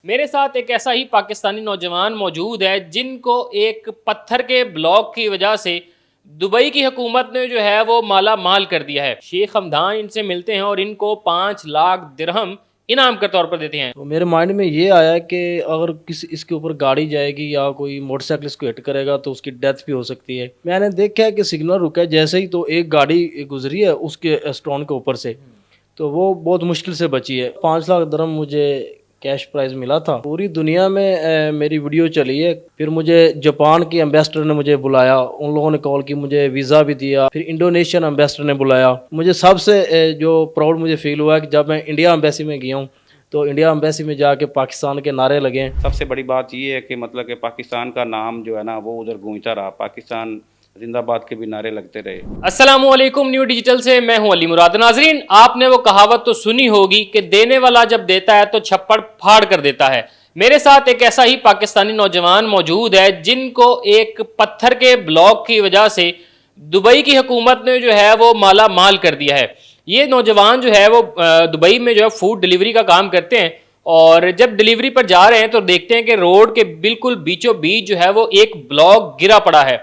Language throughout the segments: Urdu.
میرے ساتھ ایک ایسا ہی پاکستانی نوجوان موجود ہے جن کو ایک پتھر کے بلاک کی وجہ سے دبئی کی حکومت نے جو ہے وہ مالا مال کر دیا ہے۔ شیخ حمدان ان سے ملتے ہیں اور ان کو 5 لاکھ درہم انعام کے طور پر دیتے ہیں۔ تو میرے مائنڈ میں یہ آیا کہ اگر کسی اس کے اوپر گاڑی جائے گی یا کوئی موٹر سائیکل اس کو ہٹ کرے گا تو اس کی ڈیتھ بھی ہو سکتی ہے۔ میں نے دیکھا کہ سگنل رکا جیسے ہی تو ایک گاڑی گزری ہے اس کے اسٹون کے اوپر سے، تو وہ بہت مشکل سے بچی ہے۔ 5 لاکھ درہم مجھے کیش پرائز ملا تھا۔ پوری دنیا میں میری ویڈیو چلی ہے۔ پھر مجھے جاپان کے ایمبیسڈر نے مجھے بلایا، ان لوگوں نے کال کی، مجھے ویزا بھی دیا۔ پھر انڈونیشین ایمبیسڈر نے بلایا۔ مجھے سب سے جو پراؤڈ مجھے فیل ہوا ہے کہ جب میں انڈیا ایمبیسی میں گیا ہوں تو انڈیا ایمبیسی میں جا کے پاکستان کے نعرے لگے ہیں۔ سب سے بڑی بات یہ ہے کہ مطلب کہ پاکستان کا نام جو ہے نا وہ ادھر گونجتا رہا، پاکستان زندہ باد کے بھی نعرے لگتے رہے۔ السلام علیکم، نیو ڈیجیٹل سے میں ہوں علی مراد۔ ناظرین، آپ نے وہ کہاوت تو سنی ہوگی کہ دینے والا جب دیتا ہے تو چھپڑ پھاڑ کر دیتا ہے۔ میرے ساتھ ایک ایسا ہی پاکستانی نوجوان موجود ہے جن کو ایک پتھر کے بلاک کی وجہ سے دبئی کی حکومت نے جو ہے وہ مالا مال کر دیا ہے۔ یہ نوجوان جو ہے وہ دبئی میں جو ہے فوڈ ڈیلیوری کا کام کرتے ہیں، اور جب ڈیلیوری پر جا رہے ہیں تو دیکھتے ہیں کہ روڈ کے بالکل بیچوں بیچ جو ہے وہ ایک بلاک گرا پڑا ہے۔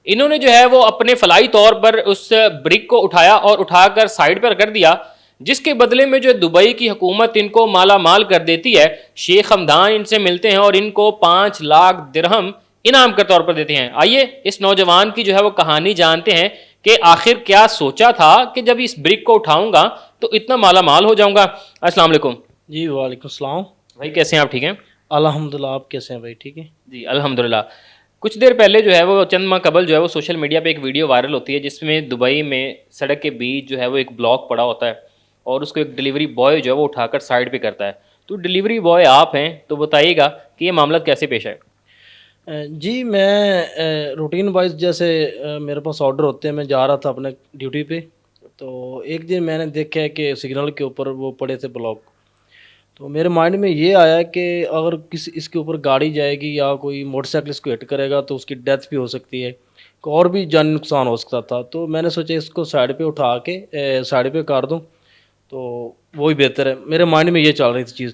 انہوں نے جو ہے وہ اپنے فلاحی طور پر اس برک کو اٹھایا اور اٹھا کر سائڈ پر کر دیا، جس کے بدلے میں جو دبئی کی حکومت ان کو مالا مال کر دیتی ہے۔ شیخ حمدان ان سے ملتے ہیں اور ان کو 5 لاکھ درہم انعام کے طور پر دیتے ہیں۔ آئیے اس نوجوان کی جو ہے وہ کہانی جانتے ہیں کہ آخر کیا سوچا تھا کہ جب اس برک کو اٹھاؤں گا تو اتنا مالا مال ہو جاؤں گا۔ السلام علیکم جی وعلیکم السلام۔ بھائی، کیسے ہیں آپ؟ ٹھیک ہیں الحمدللہ، آپ کیسے ہیں بھائی؟ ٹھیک ہے جی الحمدللہ۔ کچھ دیر پہلے جو ہے وہ چند ماہ قبل جو ہے وہ سوشل میڈیا پہ ایک ویڈیو وائرل ہوتی ہے جس میں دبئی میں سڑک کے بیچ جو ہے وہ ایک بلاک پڑا ہوتا ہے اور اس کو ایک ڈیلیوری بوائے جو ہے وہ اٹھا کر سائڈ پہ کرتا ہے۔ تو ڈیلیوری بوائے آپ ہیں تو بتائیے گا کہ یہ معاملہ کیسے پیش آئے؟ جی میں روٹین وائز جیسے میرے پاس آرڈر ہوتے ہیں، میں جا رہا تھا اپنے ڈیوٹی پہ، تو ایک دن میں نے دیکھا کہ سگنل کے اوپر وہ پڑے تھے بلاک، تو میرے مائنڈ میں یہ آیا کہ اگر کسی اس کے اوپر گاڑی جائے گی یا کوئی موٹر سائیکل اس کو ہٹ کرے گا تو اس کی ڈیتھ بھی ہو سکتی ہے، اور بھی جانی نقصان ہو سکتا تھا۔ تو میں نے سوچا اس کو سائڈ پہ اٹھا کے سائڈ پہ کر دوں تو وہی بہتر ہے۔ میرے مائنڈ میں یہ چل رہی تھی چیز۔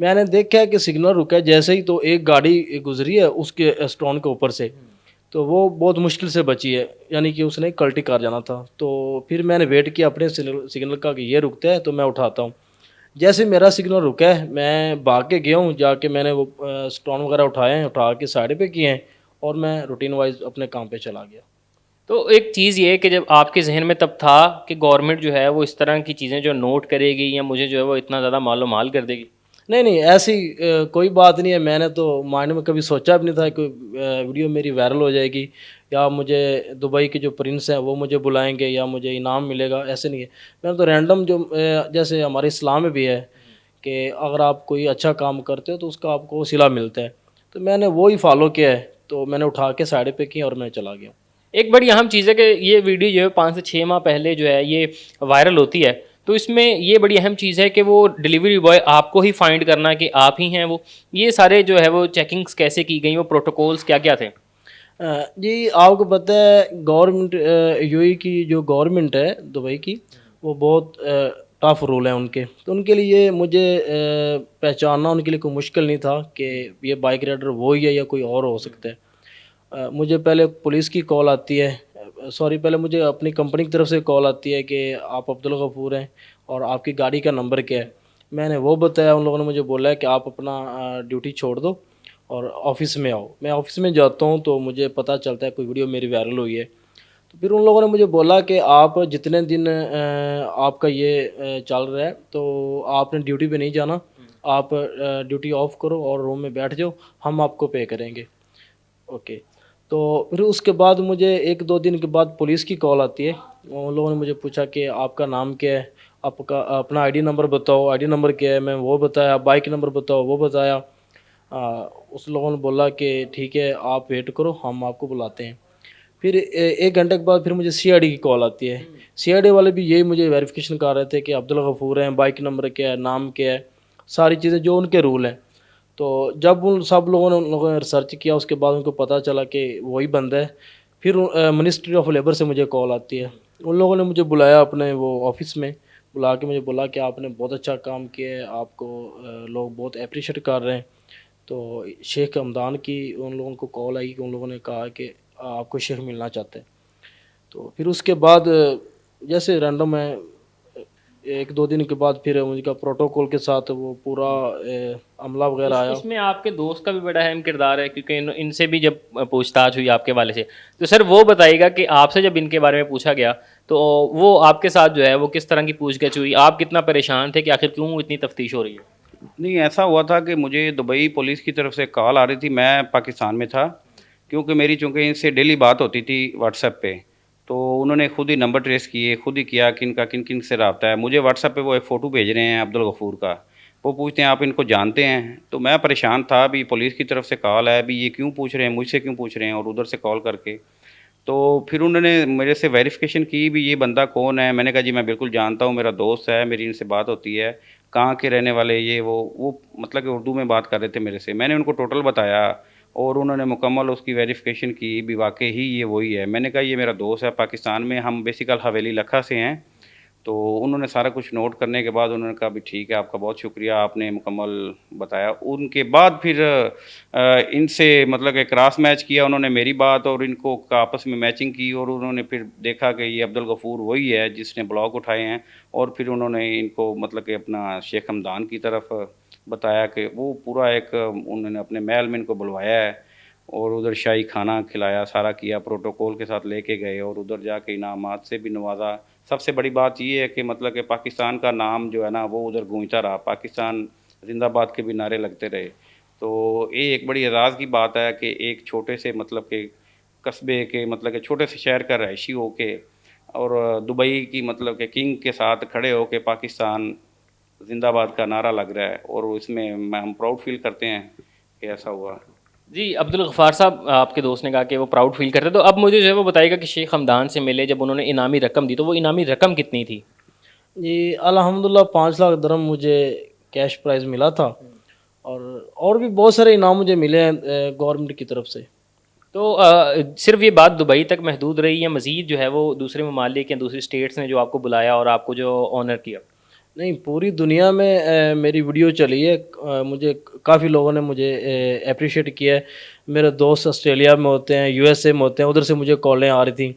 میں نے دیکھا کہ سگنل رکا جیسے ہی تو ایک گاڑی گزری ہے اس کے اسٹون کے اوپر سے، تو وہ بہت مشکل سے بچی ہے، یعنی کہ اس نے کلٹی کر جانا تھا۔ تو پھر میں نے ویٹ کیا اپنے سگنل کا کہ یہ رکتا ہے تو میں اٹھاتا ہوں۔ جیسے میرا سگنل رکا ہے میں بھاگ کے گیا ہوں، جا کے میں نے وہ اسٹون وغیرہ اٹھائے ہیں، اٹھا کے سائڈ پہ کیے ہیں، اور میں روٹین وائز اپنے کام پہ چلا گیا۔ تو ایک چیز یہ ہے کہ جب آپ کے ذہن میں تب تھا کہ گورنمنٹ جو ہے وہ اس طرح کی چیزیں جو نوٹ کرے گی یا مجھے جو ہے وہ اتنا زیادہ مال و مال کر دے گی؟ نہیں ایسی کوئی بات نہیں ہے۔ میں نے تو مائنڈ میں کبھی سوچا بھی نہیں تھا کہ ویڈیو میری وائرل ہو جائے گی یا مجھے دبئی کے جو پرنس ہیں وہ مجھے بلائیں گے یا مجھے انعام ملے گا، ایسے نہیں ہے۔ میں نے تو رینڈم جو جیسے ہمارے اسلام میں بھی ہے کہ اگر آپ کوئی اچھا کام کرتے ہو تو اس کا آپ کو صلہ ملتا ہے، تو میں نے وہی فالو کیا ہے، تو میں نے اٹھا کے سائڈ پہ کی اور میں چلا گیا۔ ایک بڑی اہم چیز ہے کہ یہ ویڈیو جو ہے 5 سے 6 ماہ پہلے جو ہے یہ وائرل ہوتی ہے، تو اس میں یہ بڑی اہم چیز ہے کہ وہ ڈیلیوری بوائے آپ کو ہی فائنڈ کرنا کہ آپ ہی ہیں وہ۔ یہ سارے جو ہے وہ چیکنگز کیسے کی گئیں، وہ پروٹوکولز کیا کیا تھے؟ جی آپ کو پتہ ہے گورنمنٹ یو اے کی جو گورنمنٹ ہے دبئی کی، وہ بہت ٹف رول ہیں ان کے، تو ان کے لیے مجھے پہچاننا ان کے لیے کوئی مشکل نہیں تھا کہ یہ بائک رائڈر وہی ہے یا کوئی اور ہو سکتا ہے۔ مجھے پہلے پولیس کی کال آتی ہے، پہلے مجھے اپنی کمپنی کی طرف سے کال آتی ہے کہ آپ عبدالغفور ہیں اور آپ کی گاڑی کا نمبر کیا ہے۔ میں نے وہ بتایا، ان لوگوں نے مجھے بولا ہے کہ آپ اپنا ڈیوٹی چھوڑ دو اور آفس میں آؤ۔ میں آفس میں جاتا ہوں تو مجھے پتہ چلتا ہے کوئی ویڈیو میری وائرل ہوئی ہے، تو پھر ان لوگوں نے مجھے بولا کہ آپ جتنے دن آپ کا یہ چل رہا ہے تو آپ نے ڈیوٹی پہ نہیں جانا، آپ ڈیوٹی آف کرو اور روم میں بیٹھ جاؤ، ہم آپ کو پے کریں گے۔ اوکے، تو پھر اس کے بعد مجھے 1-2 دن کے بعد پولیس کی کال آتی ہے۔ ان لوگوں نے مجھے پوچھا کہ آپ کا نام کیا ہے، آپ کا اپنا آئی ڈی نمبر بتاؤ، آئی ڈی نمبر کیا ہے، میں وہ بتایا، بائک نمبر بتاؤ، وہ بتایا۔ اس لوگوں نے بولا کہ ٹھیک ہے آپ ویٹ کرو، ہم آپ کو بلاتے ہیں۔ پھر 1 گھنٹے کے بعد پھر مجھے سی آئی ڈی کی کال آتی ہے۔ سی آئی ڈی والے بھی یہی مجھے ویریفیکیشن کر رہے تھے کہ عبدالغفور ہیں، بائک نمبر کیا ہے، نام کیا ہے، ساری چیزیں جو ان کے رول ہیں۔ تو جب ان سب لوگوں نے ریسرچ کیا، اس کے بعد ان کو پتہ چلا کہ وہی بندہ ہے، پھر منسٹری آف لیبر سے مجھے کال آتی ہے۔ ان لوگوں نے مجھے بلایا اپنے وہ آفس میں، بلا کے مجھے بولا کہ آپ نے بہت اچھا کام کیا ہے، آپ کو لوگ بہت اپریشیٹ کر رہے ہیں۔ تو شیخ ہمدان کی ان لوگوں کو کال آئی کہ ان لوگوں نے کہا کہ آپ کو شیخ ملنا چاہتے ہیں. تو پھر اس کے بعد جیسے رینڈم ہے، ایک دو دن کے بعد پھر ان کا پروٹوکول کے ساتھ وہ پورا عملہ وغیرہ آیا. اس میں آپ کے دوست کا بھی بڑا اہم کردار ہے، کیونکہ ان سے بھی جب پوچھ تاچھ ہوئی آپ کے والے سے، تو سر وہ بتائیے گا کہ آپ سے جب ان کے بارے میں پوچھا گیا تو وہ آپ کے ساتھ جو ہے وہ کس طرح کی پوچھ گچھ ہوئی، آپ کتنا پریشان تھے کہ آخر کیوں اتنی تفتیش ہو رہی ہے؟ نہیں، ایسا ہوا تھا کہ مجھے دبئی پولیس کی طرف سے کال آ رہی تھی. میں پاکستان میں تھا، کیونکہ میری چونکہ ان سے ڈیلی بات ہوتی تھی واٹس ایپ پہ، تو انہوں نے خود ہی نمبر ٹریس کیے، خود ہی کیا کن کا کن کن سے رابطہ ہے. مجھے واٹس ایپ پہ وہ ایک فوٹو بھیج رہے ہیں عبدالغفور کا، وہ پوچھتے ہیں آپ ان کو جانتے ہیں؟ تو میں پریشان تھا، ابھی پولیس کی طرف سے کال ہے، ابھی یہ کیوں پوچھ رہے ہیں، مجھ سے کیوں پوچھ رہے ہیں، اور ادھر سے کال کر کے. تو پھر انہوں نے میرے سے ویریفیکیشن کی بھی یہ بندہ کون ہے. میں نے کہا جی میں بالکل جانتا ہوں، میرا دوست ہے، میری ان سے بات ہوتی ہے. کہاں کے رہنے والے یہ وہ مطلب کہ اردو میں بات کر رہے تھے میرے سے. میں نے ان کو ٹوٹل بتایا اور انہوں نے مکمل اس کی ویریفیکیشن کی بھی واقعی ہی یہ وہی ہے. میں نے کہا یہ میرا دوست ہے پاکستان میں، ہم بیسیکل حویلی لکھا سے ہیں. تو انہوں نے سارا کچھ نوٹ کرنے کے بعد انہوں نے کہا بھی ٹھیک ہے، آپ کا بہت شکریہ، آپ نے مکمل بتایا. ان کے بعد پھر ان سے مطلب کہ کراس میچ کیا انہوں نے میری بات اور ان کو آپس میں میچنگ کی، اور انہوں نے پھر دیکھا کہ یہ عبدالغفور وہی ہے جس نے بلاک اٹھائے ہیں. اور پھر انہوں نے ان کو مطلب کہ اپنا شیخ ہمدان کی طرف بتایا کہ وہ پورا ایک انہوں نے اپنے محل میں ان کو بلوایا ہے اور ادھر شاہی کھانا کھلایا، سارا کیا، پروٹوکول کے ساتھ لے کے گئے اور ادھر جا کے انعامات سے بھی نوازا. سب سے بڑی بات یہ ہے کہ مطلب کہ پاکستان کا نام جو ہے نا وہ ادھر گونجتا رہا، پاکستان زندہ باد کے بھی نعرے لگتے رہے. تو یہ ایک بڑی اعزاز کی بات ہے کہ ایک چھوٹے سے مطلب کہ قصبے کے مطلب کہ چھوٹے سے شہر کا رہائشی ہو کے اور دبئی کی مطلب کہ کنگ کے ساتھ کھڑے ہو کے پاکستان زندہ باد کا نعرہ لگ رہا ہے، اور اس میں ہم پراؤڈ فیل کرتے ہیں کہ ایسا ہوا. جی عبدالغفار صاحب، آپ کے دوست نے کہا کہ وہ پراؤڈ فیل کرتے، تو اب مجھے جو ہے وہ بتائیے گا کہ شیخ ہمدان سے ملے جب انہوں نے انعامی رقم دی تو وہ انعامی رقم کتنی تھی؟ جی الحمدللہ 5 لاکھ درہم مجھے کیش پرائز ملا تھا، اور بھی بہت سارے انعام مجھے ملے ہیں گورنمنٹ کی طرف سے. تو صرف یہ بات دبئی تک محدود رہی یا مزید جو ہے وہ دوسرے ممالک یا دوسری اسٹیٹس نے جو آپ کو بلایا اور آپ کو جو آنر کیا؟ نہیں، پوری دنیا میں میری ویڈیو چلی ہے. مجھے کافی لوگوں نے مجھے اپریشیٹ کیا ہے. میرے دوست آسٹریلیا میں ہوتے ہیں، یو ایس اے میں ہوتے ہیں، ادھر سے مجھے کالیں آ رہی تھیں.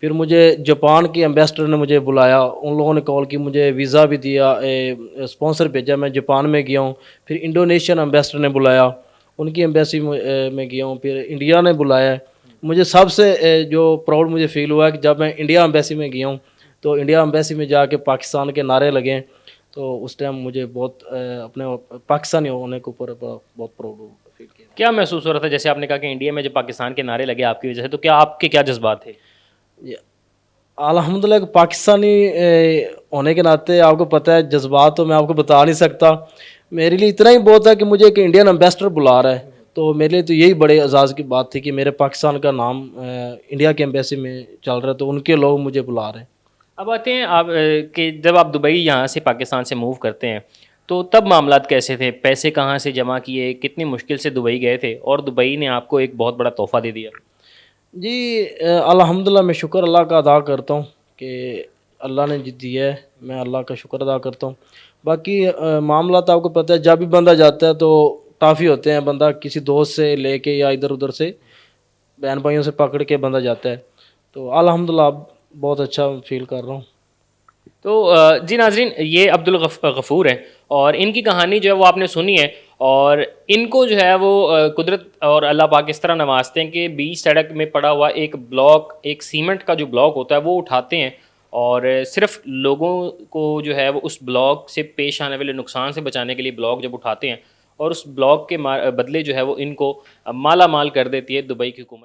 پھر مجھے جاپان کے ایمبیسڈر نے مجھے بلایا، ان لوگوں نے کال کی، مجھے ویزا بھی دیا، اسپانسر بھیجا، میں جاپان میں گیا ہوں. پھر انڈونیشین ایمبیسڈر نے بلایا، ان کی ایمبیسی میں گیا ہوں. پھر انڈیا نے بلایا. مجھے سب سے جو پراؤڈ مجھے فیل ہوا ہے کہ جب میں انڈیا ایمبیسی میں گیا ہوں تو انڈیا ایمبیسی میں جا کے پاکستان کے نعرے لگے، تو اس ٹائم مجھے بہت اپنے پاکستانی ہونے کے اوپر بہت پراؤڈ فیل کیا. کیا محسوس ہو رہا تھا جیسے آپ نے کہا کہ انڈیا میں جب پاکستان کے نعرے لگے آپ کی وجہ سے، تو کیا آپ کے کیا جذبات تھے؟ الحمدللہ پاکستانی ہونے کے ناطے آپ کو پتہ ہے جذبات تو میں آپ کو بتا نہیں سکتا. میرے لیے اتنا ہی بہت ہے کہ مجھے ایک انڈین ایمبیسڈر بلا رہا ہے، تو میرے لیے تو یہی بڑے اعزاز کی بات تھی کہ میرے پاکستان کا نام انڈیا کے ایمبیسی میں چل رہا ہے، تو ان کے لوگ مجھے بلا رہے ہیں. اب آتے ہیں آپ کہ جب آپ دبئی یہاں سے پاکستان سے موو کرتے ہیں تو تب معاملات کیسے تھے؟ پیسے کہاں سے جمع کیے؟ کتنی مشکل سے دبئی گئے تھے اور دبئی نے آپ کو ایک بہت بڑا تحفہ دے دیا؟ جی الحمدللہ میں شکر اللہ کا ادا کرتا ہوں کہ اللہ نے دیا ہے، میں اللہ کا شکر ادا کرتا ہوں. باقی معاملات آپ کو پتہ ہے جب بھی بندہ جاتا ہے تو ٹافی ہوتے ہیں، بندہ کسی دوست سے لے کے یا ادھر ادھر سے بہن بھائیوں سے پکڑ کے بندہ جاتا ہے. تو الحمدللہ بہت اچھا فیل کر رہا ہوں. تو جی ناظرین، یہ عبدالغفور ہیں اور ان کی کہانی جو ہے وہ آپ نے سنی ہے، اور ان کو جو ہے وہ قدرت اور اللہ پاک اس طرح نوازتے ہیں کہ بیچ سڑک میں پڑا ہوا ایک بلاک، ایک سیمنٹ کا جو بلاک ہوتا ہے وہ اٹھاتے ہیں اور صرف لوگوں کو جو ہے وہ اس بلاک سے پیش آنے والے نقصان سے بچانے کے لیے بلاک جب اٹھاتے ہیں، اور اس بلاک کے بدلے جو ہے وہ ان کو مالا مال کر دیتی ہے دبئی کی حکومت.